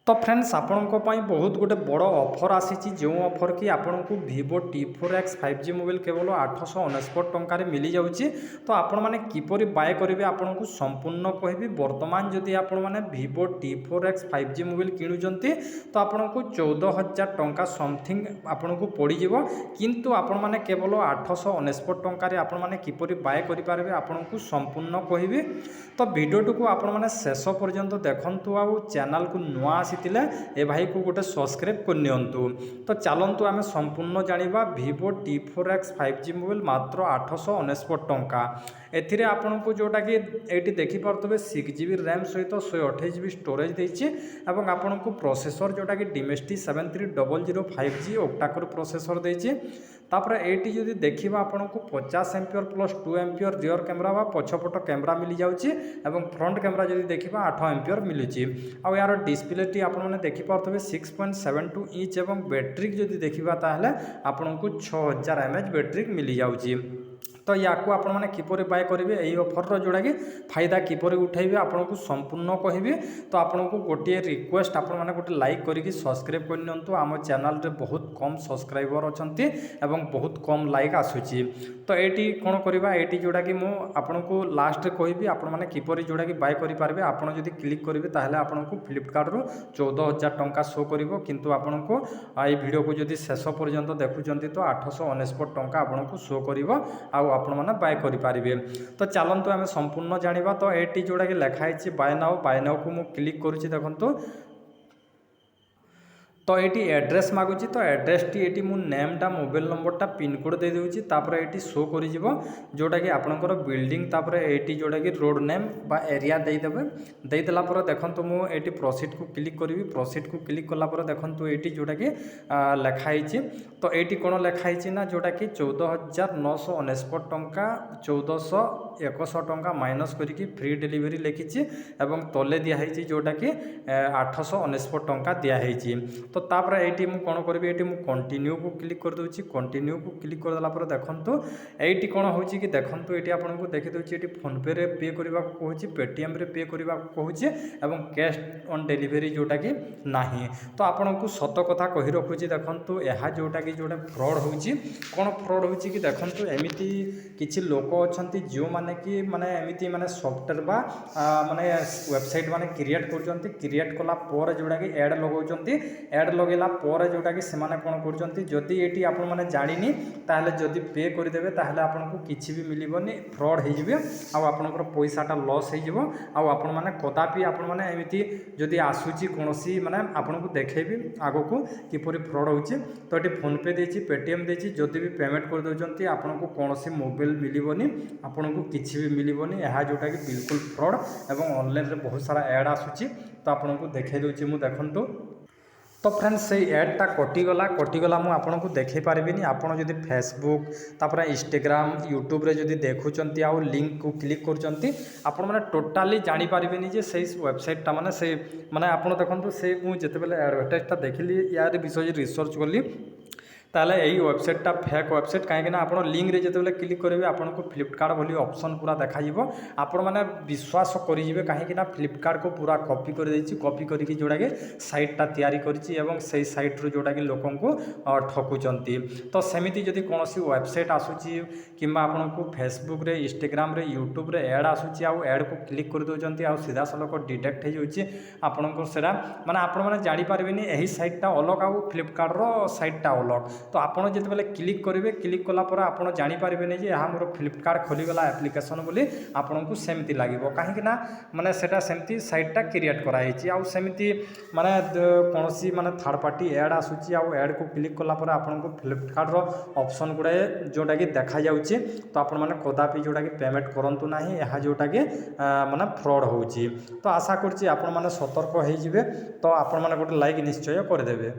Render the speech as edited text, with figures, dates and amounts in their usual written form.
तो फ्रेंड्स आपण बहुत गोटे बड़ ऑफर आसी जो ऑफर कि आपन को Vivo T4X 5G मोबाइल केवल 899 टंकार मिल जाऊँगी। तो आपण मैंने किपरि बाय करेंगे आपन को संपूर्ण कहबी। वर्तमान जदि आपण मैंने Vivo T4X 5G मोबाइल किणुचंती तो आपन को 14,000 टंका समथिंग आपन को पड़ जाव, किंतु आपण मैंने केवल 899 टंकार आपण मैंने किपरि बाय करेंगे आपन को संपूर्ण कहबी। तो वीडियो को आपण मैंने शेष पर्यंत देखंतु आ चैनल को नुआ ए भाई को गोटे सब्सक्राइब करनियंतु। तो चलंतु आमे संपूर्ण जानिबा Vivo T4X 5G मोबाइल मात्र 899 टंका। एथिरे आपन को जोटा कि एटी देखि पारतबे 6GB रैम सहित 128GB स्टोरेज देछि एवं आपन को प्रोसेसर जोटा कि Dimensity 73005G octa core processor देछि। तापर एटी जदि देखिबा आपन को 50 ampere plus 2 ampere rear camera बा पछपट कैमरा मिल जाउछि एवं फ्रंट कैमरा जदि देखिबा 8 एम्पियर मिलुछि। आ यार डिस्प्ले टी आपन माने देखि पारतबे 6.72 इंच एवं बैटरी जदि देखिबा ताहले आपन को 6000 mAh बैटरी मिल जाउछि। तो या आपण मैंने किपरि बाय करेंगे यही ऑफर जोड़ा कि फायदा किपरि उठाइबे आपन को संपूर्ण कहबी। तो आपन को गोटे रिक्वेस्ट आपण मैंने गोटे लाइक करके सब्सक्राइब करनियंतु। आम चैनल रे बहुत कम सब्सक्राइबर अछंती एवं बहुत कम लाइक आसुची। तो एटी कोन करबा एटी जोड़ा कि मु आपन को लास्ट कहबी आपण मैंने किपरि जोड़ा कि बाय करि पारबे। आपण जदि क्लिक करेंगे ताहले आपन को फ्लिपकार्ट रो 14,000 टंका शो करिवो, किंतु आपन को आई वीडियो को जदि शेष पर्यंत देखुचंती तो 899 टंका आपन को शो करिवो आ आपण मैंने बाय करें। तो चलतु आम संपूर्ण जानिबा। तो एटी जोड़ा कि लिखाई बाय नाउ को मु क्लिक करुच्ची देखंतु। तो ये एड्रेस मागुची। तो एड्रेस टी ये मु नेमटा मोबाइल नंबरटा पिनकोड दे दूची। तापर ये शो कर जोटा कि आपंकर बिल्डिंग तापर ये जोटा कि रोड नेम बा एरिया देदेवे। देदेला देखंतु मु ये प्रोसीड को क्लिक करी। प्रोसीड को क्लिक कलापर देखंतु ये जोटा कि लिखाई। तो ये कौन लिखाई ना जोटा कि 14,999 टंका 1,461 टंका माइनस करके फ्री डिलीवरी लिखी एवं तले दिखाई जोटा कि 899 टंका दिखाई। तो तापर ये कौन करी ये कंटिन्यू को क्लिक कर दूची। कंटिन्यू को क्लिक करदेला देखंतु ये कौन हो कि देखंतु ये आपको देखी दूची ये फोन पे रे पे करने को कहूँ, पेटीएम रे पे करने को कहूँ एवं कैश ऑन डिलीवरी जोटा कि नाही। तो आपन को सत कथा कही रखुची देखंतु यह जोटा कि जोटा फ्रॉड होची। कौन फ्रॉड होची कि देखंतु एमिति किछि लोक अछंती जो माने कि माने एमिति माने सॉफ्टवेयर बा माने वेबसाइट माने क्रिएट करचंती। क्रिएट कला पर जोटा कि ऐड लगाउचंती। ऐड लगेला पर जोटा कि सेमाने कोन करचंती जदि एटी आपण माने जानिनी ताहले जदि पे कर देबे ताहले आपण को किछि भी मिलिबोनी, फ्रॉड हे जिवे आ आपनकर पैसाटा लॉस हे जिवो। आ आपण माने कदापि आपण माने एमिति जदि आसुची कोनोसी माने आपण को देखेबी आगो को किपरि फ्रॉड होची। तो एटी फोन पे देछि, पेटीएम देछि, जदि भी पेमेंट कर दोचंती आपण को कोनोसी मोबाइल मिलिबोनी, आपण को किछि भी मिलिबोनी। यह जोटा कि बिल्कुल फ्रॉड एवं ऑनलाइन रे बहुत सारा ऐड आसुची। तो आपण को देखे दोछि मु देखंतु। तो फ्रेंड्स से एडटा कटिगला मु आपन को देखे पारिबिनी। आपन जदि फेसबुक तापर इंस्टाग्राम यूट्यूब रे जदि देखुचंती आ लिंक को क्लिक करचंती आपन माने टोटाली जानि पारिबिनी जे से वेबसाइटटा माने से माने आपन देखंतु से मु जते बेले एडवर्टाइजटा देखिली यार विषय रिसर्च कली ताले यही वेबसाइटटा फेक वेबसाइट कहीं आप लिंक रे जिते क्लिक करेंगे आपको फ्लिपकार्ट भली ऑप्शन पूरा देखाइब। आपण मैंने विश्वास करेंगे कहीं फ्लिपकार्ट को पूरा कॉपी कर देछि। कॉपी करके जोड़ा कि साइटटा तैयारी करिछि एवं से साइट रो जोड़ा कि लोकों को ठकुचंती। तो सेमिति जदि कौन वेबसाइट आसुची किंबा आपन को फेसबुक रे इंस्टाग्राम रे यूट्यूब रे ऐड आसुची आ ऐड को क्लिक कर दोचंती आ सीधा सलक डिटेक्ट हो जाउछि आपनकर सेरा माने आपण माने जानि पारबेनी एही साइटटा अलग आ फ्लिपकार्ट रो साइटटा अलग। तो आपड़ जिते क्लिक करेंगे क्लिक कलापर आपड़ जापर जे यहाँ मोर फ्लिपकार्ट खोलीगला एप्लिकेशन बोली आपन को सेमती लगे कहीं माने सेटा सेमती साइटटा क्रिएट कराई आमती माने कौन माने थर्ड पार्टी ऐड आसूची ऐड को क्लिक कलापर आपन को फ्लिपकार्ट रो ऑप्शन गुड़ाए जोटा कि देखा जाउची। तो आपण माने कदापि जोटा कि पेमेंट करंतु नाही, यह जोटा कि माने फ्रॉड होउची। तो आशा करछि आपण माने सतर्क हो जिवे। तो आपण माने गोटे लाइक निश्चय करदेबे।